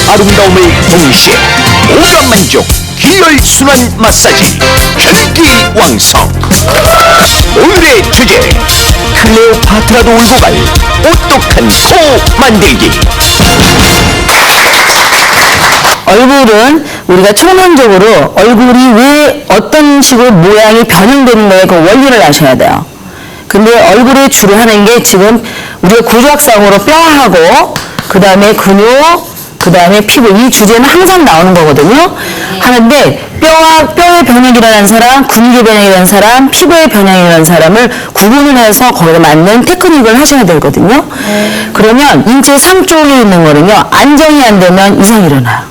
아름다움을 동시에 오감 만족 기혈순환 마사지 전기왕성. 오늘의 주제, 클레오파트라도 울고 갈 오똑한 코 만들기. 얼굴은 우리가 총론적으로 얼굴이 왜 어떤 식으로 모양이 변형되는 거에 그 원리를 아셔야 돼요. 근데 얼굴을 주로 하는 게 지금 우리가 구조학상으로 뼈하고 그 다음에 근육, 그 다음에 피부, 이 주제는 항상 나오는 거거든요. 하는데 뼈의 변형이 일어난 사람, 근육의 변형이 일어난 사람, 피부의 변형이 일어난 사람을 구분을 해서 거기에 맞는 테크닉을 하셔야 되거든요. 그러면 인체 상쪽에 있는 거는요, 안정이 안 되면 이상이 일어나요.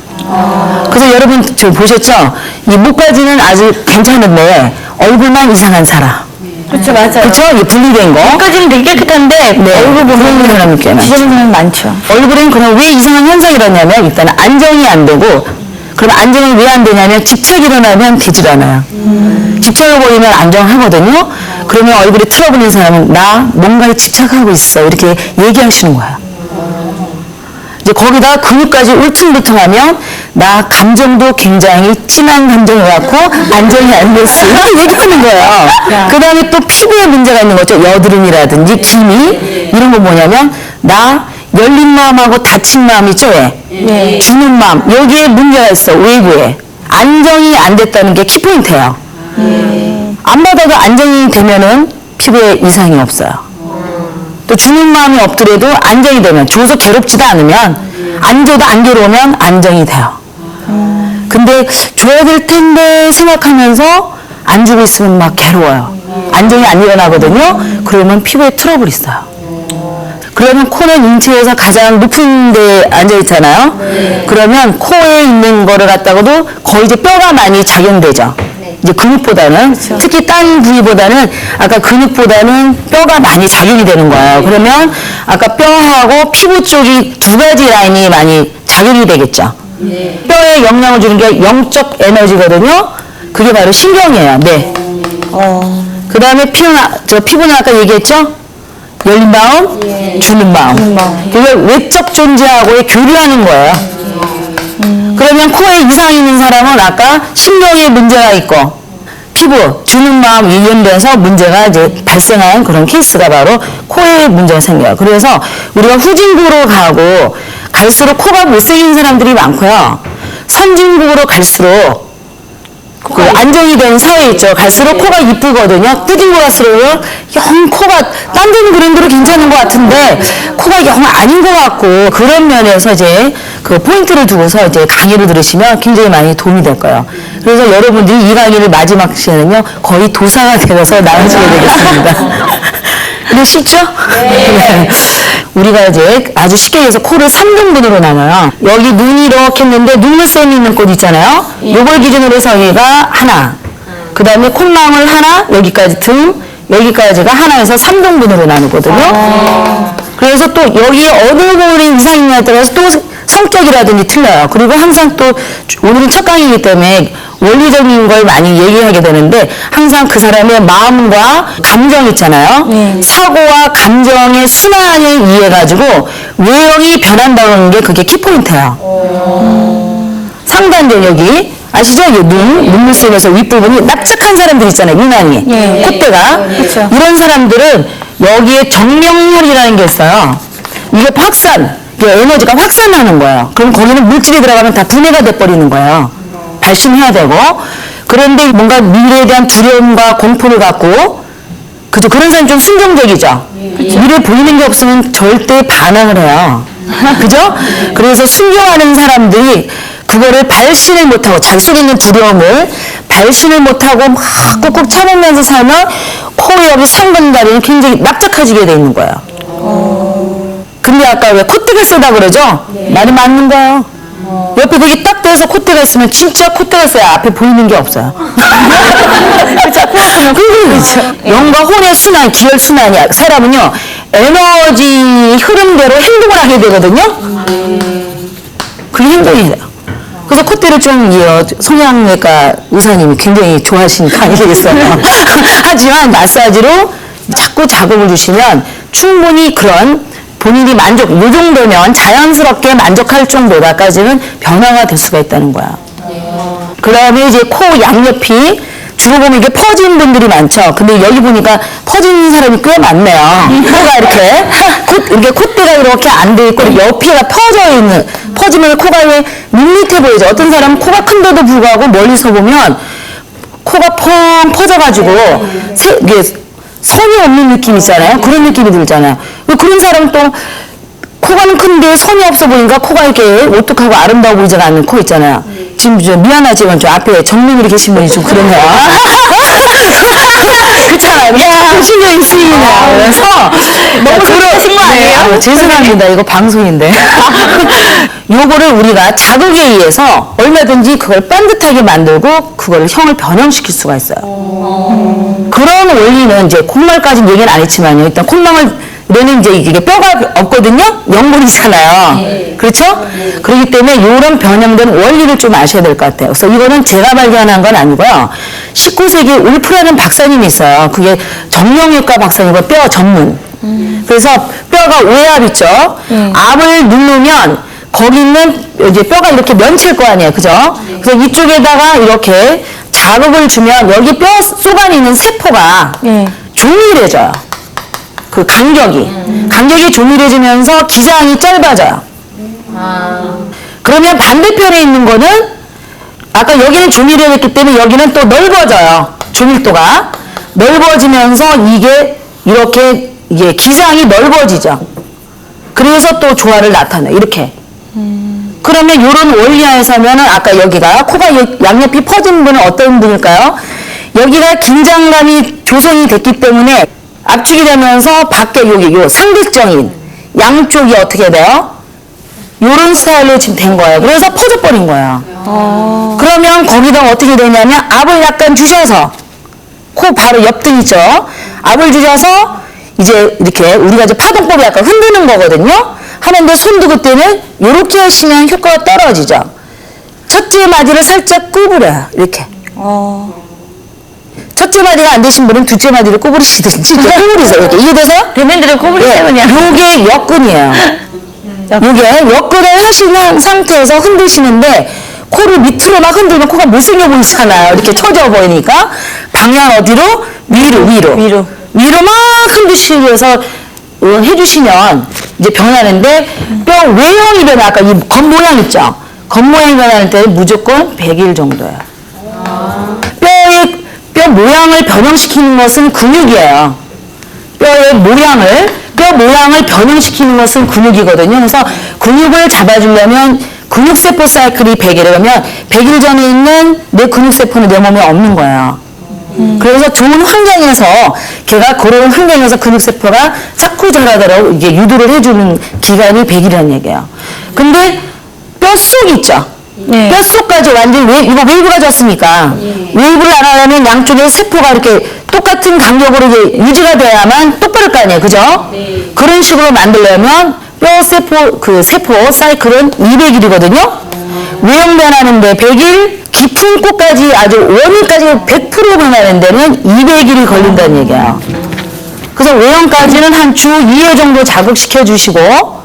그래서 여러분 지금 보셨죠? 이 목까지는 아주 괜찮은데 얼굴만 이상한 사람. 그렇죠, 맞아요. 그렇죠? 이 분리된 거. 목까지는 되게 깨끗한데 네. 얼굴 보면 사람이 꽤 많죠. 지저분 사람 많죠. 얼굴엔 그럼 왜 이상한 현상이 일어나냐면 일단 안정이 안 되고, 그럼 안정이 왜 안 되냐면 집착이 일어나면 되질 않아요. 집착을 보이면 안정하거든요. 그러면 얼굴에 틀어보는 사람은 나 뭔가에 집착하고 있어 이렇게 얘기하시는 거예요. 이제 거기다 근육까지 울퉁불퉁하면 나 감정도 굉장히 진한 감정을 갖고 안정이 안 됐어 이렇게 얘기하는 거예요. 그 다음에 또 피부에 문제가 있는 거죠. 여드름이라든지 기미 이런 거 뭐냐면 나 열린 마음하고 닫힌 마음 있죠. 왜? 주는 마음 여기에 문제가 있어. 외부에 안정이 안 됐다는 게 키포인트예요. 안 받아도 안정이 되면은 피부에 이상이 없어요. 또 주는 마음이 없더라도 안정이 되면, 줘서 괴롭지도 않으면, 안 줘도 안 괴로우면 안정이 돼요. 근데 줘야 될 텐데 생각하면서 안 주고 있으면 막 괴로워요. 안정이 안 일어나거든요. 그러면 피부에 트러블이 있어요. 그러면 코는 인체에서 가장 높은 데 앉아 있잖아요. 그러면 코에 있는 거를 갖다가도 거의 이제 뼈가 많이 작용되죠. 이제 근육보다는, 특히 딴 부위보다는 아까 근육보다는 뼈가 많이 작용이 되는 거예요. 그러면 아까 뼈하고 피부 쪽이 두 가지 라인이 많이 작용이 되겠죠. 뼈에 영향을 주는 게 영적 에너지거든요. 그게 바로 신경이에요. 네. 그 다음에 피부는 아까 얘기했죠? 열린 마음, 주는 마음. 그게 외적 존재하고의 교류하는 거예요. 그러면 코에 이상이 있는 사람은 아까 신경에 문제가 있고 피부, 주는 마음 이연돼서 문제가 이제 발생한 그런 케이스가 바로 코에 문제가 생겨요. 그래서 우리가 후진국으로 가고 갈수록 코가 못생긴 사람들이 많고요. 선진국으로 갈수록 그 안정이 된 사회 있죠. 갈수록 코가 이쁘거든요. 후진국 갈수록 영 코가 딴 데는 브랜드로 괜찮은 것 같은데 코가 영 아닌 것 같고, 그런 면에서 이제 그 포인트를 두고서 이제 강의를 들으시면 굉장히 많이 도움이 될 거예요. 그래서 여러분들이 이 강의를 마지막 시간은요 거의 도사가 되어서 나가시게 되겠습니다. 근데 쉽죠? 네. 우리가 이제 아주 쉽게 해서 코를 3등분으로 나눠요. 여기 눈이 이렇게 했는데 눈물샘이 있는 곳 있잖아요. 요걸 기준으로 해서 여기가 하나, 그 다음에 콧망울 하나, 여기까지 등, 여기까지가 하나에서 3등분으로 나누거든요. 그래서 또 여기 어느 부분이 이상이냐에 따라서 또 성격이라든지 틀려요. 그리고 항상 또 오늘은 첫 강의이기 때문에 원리적인 걸 많이 얘기하게 되는데, 항상 그 사람의 마음과 감정 있잖아요. 사고와 감정의 순환을 이해해가지고 외형이 변한다는 게 그게 키포인트예요. 상단된 여기 아시죠? 눈물샘에서 윗부분이 납작한 사람들 있잖아요. 유난히 콧대가 이런 사람들은 여기에 정명혈이라는 게 있어요. 이게 에너지가 확산하는 거예요. 그럼 거기는 물질이 들어가면 다 분해가 돼버리는 거예요. 발심해야 되고. 그런데 뭔가 미래에 대한 두려움과 공포를 갖고, 그죠? 그런 사람이 좀 순종적이죠. 미래에 보이는 게 없으면 절대 반항을 해요. 그죠? 그래서 순종하는 사람들이 그거를 발신을 못하고, 자기 속에 있는 두려움을 발신을 못하고 막 꾹꾹 참으면서 살면 코에 여기 상근다리는 굉장히 납작해지게 돼 있는 거예요. 근데 아까 왜 콧대가 세다 그러죠? 말이 맞는 거예요. 옆에 되게 딱 대서 콧대가 있으면 진짜 콧대가 세야 앞에 보이는 게 없어요. 그렇죠. 영과 혼의 순환, 기혈 순환이, 사람은요 에너지 흐름대로 행동을 하게 되거든요. 그게 행동이 돼요. 그래서 콧대를 좀 성형외과 의사님이 굉장히 좋아하시는 거 아니겠어요? 하지만 마사지로 자꾸 자극을 주시면 충분히 그런 본인이 만족, 이 정도면 자연스럽게 만족할 정도다까지는 변화가 될 수가 있다는 거야. 그 다음에 이제 코 양옆이 주로 보면 이게 퍼진 분들이 많죠. 근데 여기 보니까 퍼진 사람이 꽤 많네요. 코가 이렇게 콧대가 이렇게 안 돼 있고 옆이가 퍼지면 코가 왜 밋밋해 보이죠. 어떤 사람은 코가 큰데도 불구하고 멀리서 보면 코가 펑 퍼져가지고 이게 선이 없는 느낌 있잖아요. 그런 느낌이 들잖아요. 그런 사람은 또 코가 큰데 선이 없어 보니까 코가 이렇게 오뚝하고 아름다워 보이지 않는 코 있잖아요. 지금 좀 미안하지만 좀 앞에 정면으로 계신 분이 좀 그러네요. 그렇잖아요. 야, 신경이 쓰이네요. 그래서 너무 그러신 거 아니에요? 죄송합니다. 이거 방송인데. 요거를 우리가 자극에 의해서 얼마든지 그걸 반듯하게 만들고 그걸 형을 변형시킬 수가 있어요. 그런 원리는 이제 콧망까지는 얘기는 안 했지만요. 일단 콧망을 얘는 이제 이게 뼈가 없거든요? 영골이잖아요. 그렇죠? 그렇기 때문에 이런 변형된 원리를 좀 아셔야 될 것 같아요. 그래서 이거는 제가 발견한 건 아니고요. 19세기 울프라는 박사님이 있어요. 그게 정형외과 박사님이고 뼈 전문. 그래서 뼈가 외압 있죠? 압을 누르면 거기 있는 이제 뼈가 이렇게 면칠 거 아니에요. 그죠? 그래서 이쪽에다가 이렇게 자극을 주면 여기 뼈 속 안에 있는 세포가 조밀해져요. 그 간격이 조밀해지면서 기장이 짧아져요. 그러면 반대편에 있는 거는 아까 여기는 조밀해졌기 때문에 여기는 또 넓어져요. 조밀도가 넓어지면서 이게 이렇게 기장이 넓어지죠. 그래서 또 조화를 나타내요. 이렇게. 그러면 이런 원리하에서 하면은 아까 여기가 코가 양옆이 퍼진 분은 어떤 분일까요? 여기가 긴장감이 조성이 됐기 때문에 압축이 되면서 밖에 요 상대적인 양쪽이 어떻게 돼요? 요런 스타일로 지금 된 거예요. 그래서 퍼져버린 거예요. 그러면 거기다 어떻게 되냐면 압을 약간 주셔서 코 바로 옆등 있죠? 압을 주셔서 이제 이렇게 우리가 이제 파동법이 약간 흔드는 거거든요. 하는데 손도 그때는 이렇게 하시면 효과가 떨어지죠. 첫째 마디를 살짝 구부려요. 이렇게. 첫째 마디가 안 되신 분은 둘째 마디를 구부리시든지 구부리세요. 이렇게. 이해돼서요? 대면들을 구부리세요, 그냥. 요게 역근이에요. 요게 역근을 하시는 상태에서 흔드시는데 코를 밑으로 막 흔들면 코가 못생겨 보이잖아요. 이렇게 처져 보이니까 방향 어디로? 위로 막 흔드시면서 해주시면 이제 변하는데 뼈 외형이 변화, 아까 이 겉모양 있죠? 겉모양이 변하는 때는 무조건 100일 정도예요. 뼈 모양을 변형시키는 것은 근육이에요. 뼈 모양을 변형시키는 것은 근육이거든요. 그래서 근육을 잡아주려면 근육세포 사이클이 100일이라면 100일 전에 있는 내 근육세포는 내 몸에 없는 거예요. 그래서 좋은 환경에서 걔가 그런 환경에서 근육세포가 자꾸 자라도록 이게 유도를 해주는 기간이 100일이라는 얘기예요. 근데 뼛속 있죠? 뼛속까지 완전히 이거 웨이브가 졌으니까 웨이브를 안 하려면 양쪽에 세포가 이렇게 똑같은 간격으로 이게 유지가 돼야만 똑바를 거 아니에요. 그죠? 그런 식으로 만들려면 뼈 세포 사이클은 200일이거든요. 외형 변하는데 100일, 깊은 곳까지 아주 원인까지 100% 변하는 데는 200일이 걸린다는 얘기예요. 그래서 외형까지는 한 주 2회 정도 자극시켜 주시고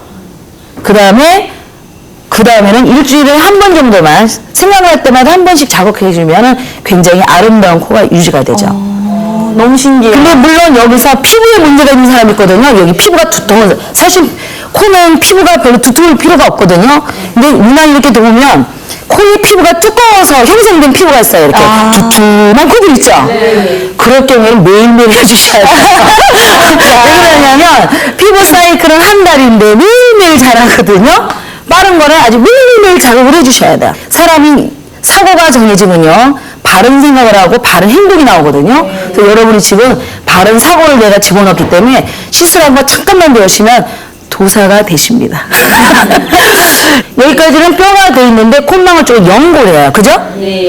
그 다음에는 일주일에 한 번 정도만 생각날 때마다 한 번씩 자극해 주면 굉장히 아름다운 코가 유지가 되죠. 너무 신기해요. 근데 물론 여기서 피부에 문제가 있는 사람이 있거든요. 여기 피부가 두꺼운 사실 코는 피부가 별로 두터울 필요가 없거든요. 근데 유난히 이렇게 보면 코의 피부가 두꺼워서 형성된 피부가 있어요. 이렇게 두툼한 코들 있죠. 그럴 경우에는 매일매일 해주셔야 돼요. 왜 그러냐면 피부 사이클은 한 달인데 매일매일 자라거든요. 빠른 거는 아주 매일매일 자극을 해주셔야 돼요. 사람이 사고가 정해지면요. 바른 생각을 하고 바른 행동이 나오거든요. 그래서 여러분이 지금 바른 사고를 내가 집어넣기 때문에 시술한 거 잠깐만 배우시면 도사가 되십니다. 여기까지는 뼈가 돼 있는데 콧망울 쪽은 연골이에요. 그죠?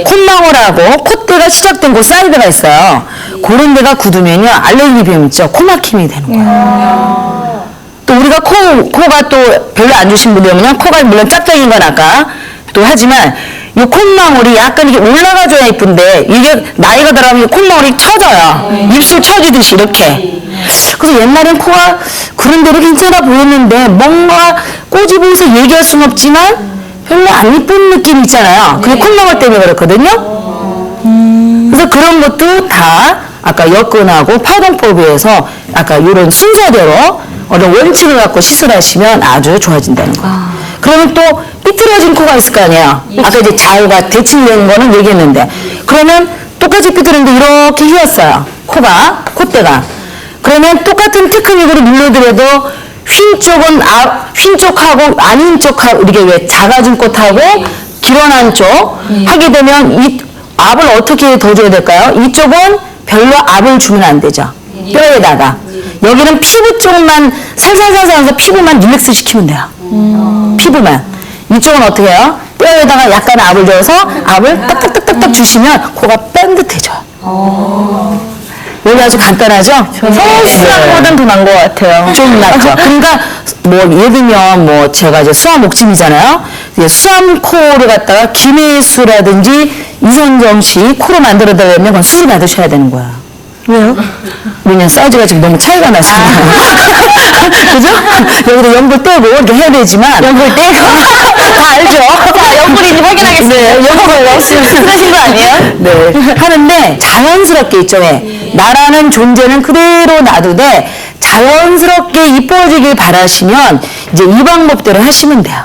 콧망울하고 콧대가 시작된 곳 사이드가 있어요. 그런 데가 굳으면요. 알레르기 비염 있죠? 코막힘이 되는 거예요. 또 우리가 코가 또 별로 안 좋으신 분들은요. 코가 물론 짝짝인 건 아까 또 하지만 이 콧망울이 약간 이게 올라가줘야 이쁜데 이게 나이가 들어가면 콧망울이 처져요. 입술 처지듯이 이렇게. 그래서 옛날엔 코가 그런 대로 괜찮아 보였는데 뭔가 꼬집어서 얘기할 수는 없지만 별로 안 이쁜 느낌 있잖아요. 그게 콧망울 때문에 그렇거든요. 그래서 그런 것도 다 아까 여건하고 파동법에서 아까 이런 순서대로 어떤 원칙을 갖고 시술하시면 아주 좋아진다는 거예요. 그러면 또 삐뚤어진 코가 있을 거 아니에요. 아까 이제 좌우가 대칭된 거는 얘기했는데 그러면 똑같이 삐뚤었는데 이렇게 휘었어요. 코가, 콧대가. 그러면 똑같은 테크닉으로 눌러드려도 휜 쪽은 휜 쪽하고 아닌 쪽하고 이렇게 왜 작아진 꽃하고 길어난 쪽 하게 되면 이 압을 어떻게 더 줘야 될까요? 이쪽은 별로 압을 주면 안 되죠. 뼈에다가. 여기는 피부 쪽만 살살살살 해서 피부만 릴렉스 시키면 돼요. 피부만. 이쪽은 어떻게 해요? 뼈에다가 약간 압을 줘서 압을 딱딱딱딱 주시면 코가 빤듯해져요. 여기 아주 간단하죠? 서울시장보단 더 나은 것 같아요. 좀 낫죠. 그러니까 뭐 예를 들면 뭐 제가 이제 수암 옥침이잖아요. 이제 수암 코를 갖다가 김혜수라든지 이선정 씨 코로 만들어달라면 그건 수술 받으셔야 되는 거야. 왜요? 왜냐면 사이즈가 지금 너무 차이가 나시니까. 그죠? 여기도 연골 떼고 이렇게 해야 되지만. 연골 떼고? 다 알죠? 자, 연골인지 확인하겠습니다. 네, 연골 없으면 쓰신 거 아니에요? 네. 하는데 자연스럽게 있죠. 왜? 나라는 존재는 그대로 놔두되 자연스럽게 이뻐지길 바라시면 이제 이 방법대로 하시면 돼요.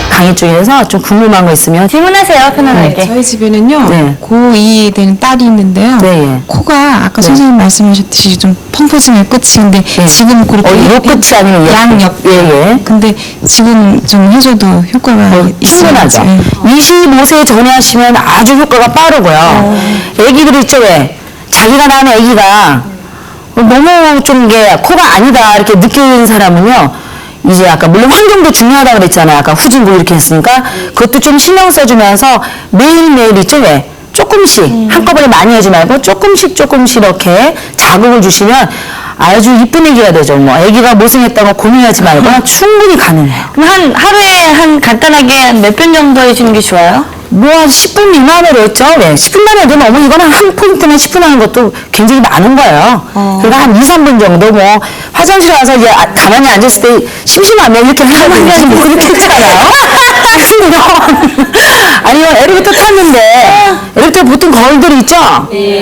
강의 중에서 좀 궁금한 거 있으면 질문하세요, 편안하게. 저희 집에는요, 네. 고2 되는 딸이 있는데요. 네. 코가 아까 선생님 말씀하셨듯이 좀 펑퍼짐의 끝인데 지금 그렇게 요 끝이 아니면 양옆. 예. 근데 지금 좀 해줘도 효과가 충분하죠. 있어요. 25세 전에 하시면 아주 효과가 빠르고요. 애기들 있죠, 왜? 자기가 낳은 애기가 너무 좀 이게 코가 아니다 이렇게 느끼는 사람은요. 이제 아까 물론 환경도 중요하다고 그랬잖아요. 아까 후진부 이렇게 했으니까 그것도 좀 신경 써주면서 매일매일 있죠, 왜? 조금씩 한꺼번에 많이 하지 말고 조금씩 이렇게 자극을 주시면 아주 이쁜 애기가 되죠. 뭐 애기가 모생했다고 고민하지 말고 충분히 가능해요. 그럼 한하루에 간단하게 한 몇 번 정도 해주는 게 좋아요? 뭐 한 10분 미만으로 했죠. 네, 10분만 해도 너무 이거는 한 포인트만 10분 하는 것도 굉장히 많은 거예요. 그러니까 한 2, 3분 정도 뭐 화장실 와서 이제 가만히 앉았을 때 심심하면 이렇게 하든지 뭐 그렇게 했잖아요. 아니면 엘리베이터 탔는데 엘리베이터 보통 거울들이 있죠.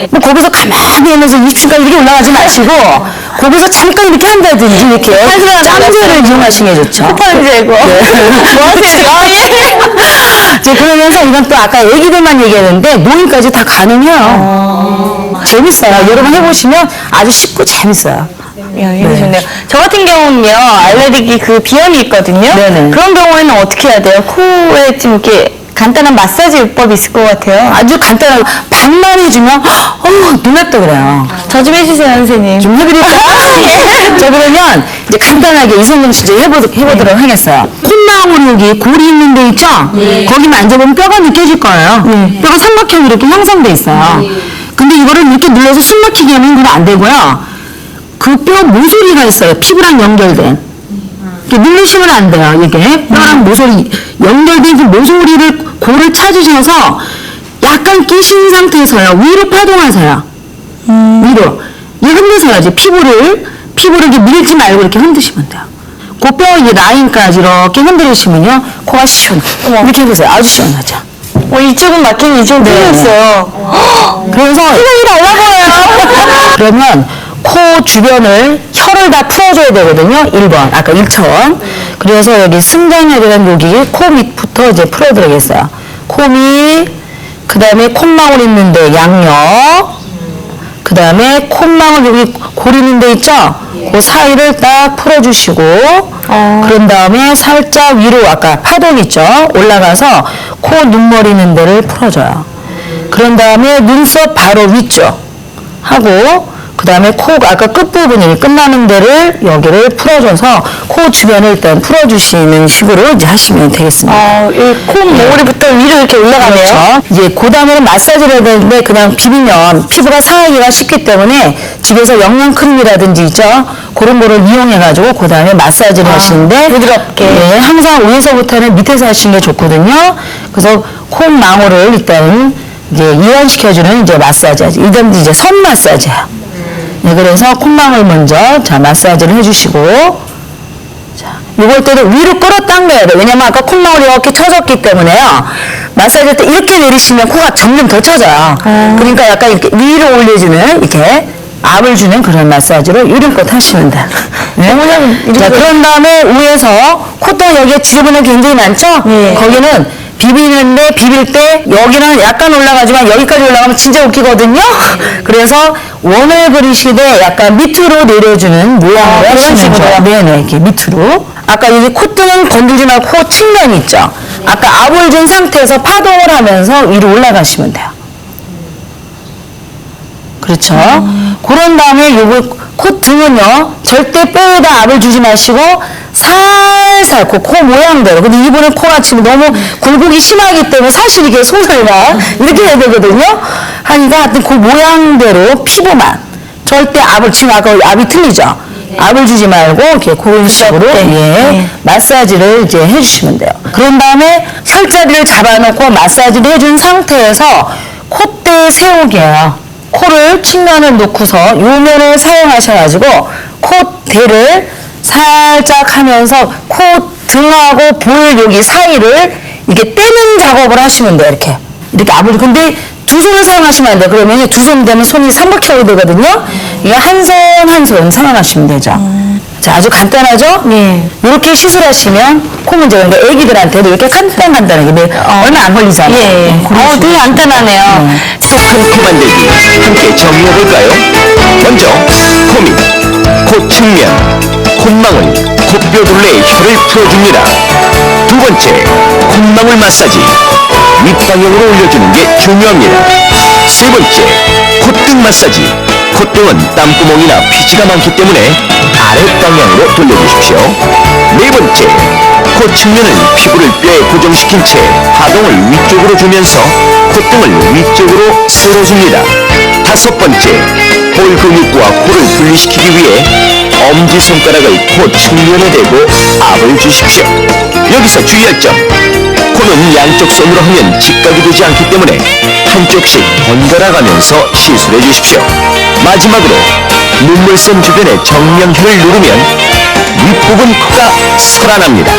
뭐 거기서 가만히 하면서 2층까지 이렇게 올라가지 마시고 거기서 잠깐 이렇게 한다든지 이렇게 짬들을 이용하시는 게 좋죠. 쿠팡 재고. 뭐 하세요? 이제 그러면서 이건 또 아까 애기들만 얘기했는데 노인까지 다 가능해요. 재밌어요. 여러분 해보시면 아주 쉽고 재밌어요. 이거 좋네요. 저 같은 경우는요, 알레르기 그 비염이 있거든요. 네네. 그런 경우에는 어떻게 해야 돼요? 코에 좀 이렇게 간단한 마사지 요법이 있을 것 같아요. 아주 간단하고 반만 해주면 놀랍다 그래요. 저 좀 해주세요, 선생님. 좀 해드릴까요? 자 그러면 이제 간단하게 이성경 씨 이제 해보도록 하겠어요. 콧망울 여기 골이 있는 데 있죠? 거기 만져보면 뼈가 느껴질 거예요. 뼈가 삼각형으로 이렇게 형성돼 있어요. 근데 이거를 이렇게 눌러서 숨 막히게 하면 그건 안 되고요. 그 뼈 모서리가 있어요. 피부랑 연결된. 이렇게 누르시면 안 돼요. 이게 뼈랑 모서리 연결된 그 모서리를 골을 찾으셔서 약간 끼신 상태에서요. 위로 파동하세요. 위로. 이 흔드셔야지. 피부를 이렇게 밀지 말고 이렇게 흔드시면 돼요. 그 뼈 이 라인까지 이렇게 흔들으시면요. 코가 시원해. 이렇게 해보세요. 아주 시원하죠. 이쪽은 막히니 이쪽은 뚫렸어요. 그래서 시간이 달라 보여요. 그러면 코 주변을 혀를 다 풀어줘야 되거든요. 1번. 아까 1차원. 그래서 여기 승장혈이라는 여기 코 밑부터 이제 풀어드리겠어요. 코 밑, 그 다음에 콧망울 있는데 양옆, 그 다음에 콧망울 여기 골 있는 데 있죠? 그 사이를 딱 풀어주시고, 그런 다음에 살짝 위로 아까 파동 있죠? 올라가서 코 눈머리 있는 데를 풀어줘요. 그런 다음에 눈썹 바로 위쪽 하고, 그 다음에 코 아까 끝부분이 끝나는 데를 여기를 풀어줘서 코 주변을 일단 풀어주시는 식으로 이제 하시면 되겠습니다. 이 콧모리부터 위로 이렇게 올라가네요. 그렇죠. 이제 그 다음에는 마사지를 해야 되는데 그냥 비비면 피부가 상하기가 쉽기 때문에 집에서 영양크림이라든지 있죠. 그런 거를 이용해가지고 그 다음에 마사지를 하시는데 부드럽게. 네, 항상 위에서부터는 밑에서 하시는 게 좋거든요. 그래서 콧망울을 일단 이제 이완시켜주는 이제 마사지죠. 이건 이제 선 마사지예요. 네, 그래서 콧망울 먼저 자 마사지를 해주시고, 자 이걸 때도 위로 끌어당겨야 돼요. 왜냐면 아까 콧망울이 이렇게 쳐졌기 때문에요. 마사지 때 이렇게 내리시면 코가 점점 더 쳐져요. 그러니까 약간 이렇게 위로 올려주는 이렇게 압을 주는 그런 마사지로 이름껏 하시면 돼요. 네. 자, 그런 다음에 위에서 콧등 여기에 지저분한 게 굉장히 많죠? 거기는 비비는데 비빌 때 여기는 약간 올라가지만 여기까지 올라가면 진짜 웃기거든요. 그래서 원을 그리시되 약간 밑으로 내려주는 모양으로 하시는 거예요. 네네, 이렇게 밑으로. 아까 여기 콧등은 건들지 말고 코 측면 있죠? 아까 압을 준 상태에서 파동을 하면서 위로 올라가시면 돼요. 그렇죠. 그런 다음에 요거 콧등은요 절대 뼈에다 압을 주지 마시고 살살 코 모양대로. 근데 이분은 코가 지금 너무 굴곡이 심하기 때문에 사실 이게 손을 막 이렇게 해야 되거든요. 하니까 하여튼 그 모양대로 피부만 절대 압을, 지금 아까 압이 틀리죠. 압을 주지 말고 이렇게 그런 식으로 마사지를 이제 해주시면 돼요. 그런 다음에 혈자리를 잡아놓고 마사지를 해준 상태에서 콧대 세우기예요. 코를 측면을 놓고서 요면을 사용하셔가지고 콧대를 살짝 하면서 코 등하고 볼 여기 사이를 이렇게 떼는 작업을 하시면 돼요. 이렇게 압을. 근데 두 손을 사용하시면 안 돼요. 그러면 두 손 되면 손이 삼각형이 되거든요. 이게 한 손 한 손 사용하시면 되죠. 자, 아주 간단하죠? 이렇게 시술하시면 코 문제. 그러니까 애기들한테도 이렇게 간단하게 얼마 안 걸리잖아요. 되게 간단하네요. 톡한 코 만들기 함께 정리해볼까요? 먼저 코 밑, 코 측면, 콧망울, 콧뼈 둘레의 혀를 풀어줍니다. 두 번째, 콧망울 마사지. 윗방향으로 올려주는 게 중요합니다. 세 번째, 콧등 마사지. 콧등은 땀구멍이나 피지가 많기 때문에 아랫방향으로 돌려주십시오. 네 번째, 코 측면은 피부를 뼈에 고정시킨 채 파동을 위쪽으로 주면서 콧등을 위쪽으로 쓸어줍니다. 다섯 번째, 볼 근육과 코를 분리시키기 위해 엄지손가락을 코 측면에 대고 압을 주십시오. 여기서 주의할 점, 코는 양쪽 손으로 하면 직각이 되지 않기 때문에 한쪽씩 번갈아 가면서 시술해 주십시오. 마지막으로 눈물샘 주변에 정면혈을 누르면 윗부분 코가 살아납니다.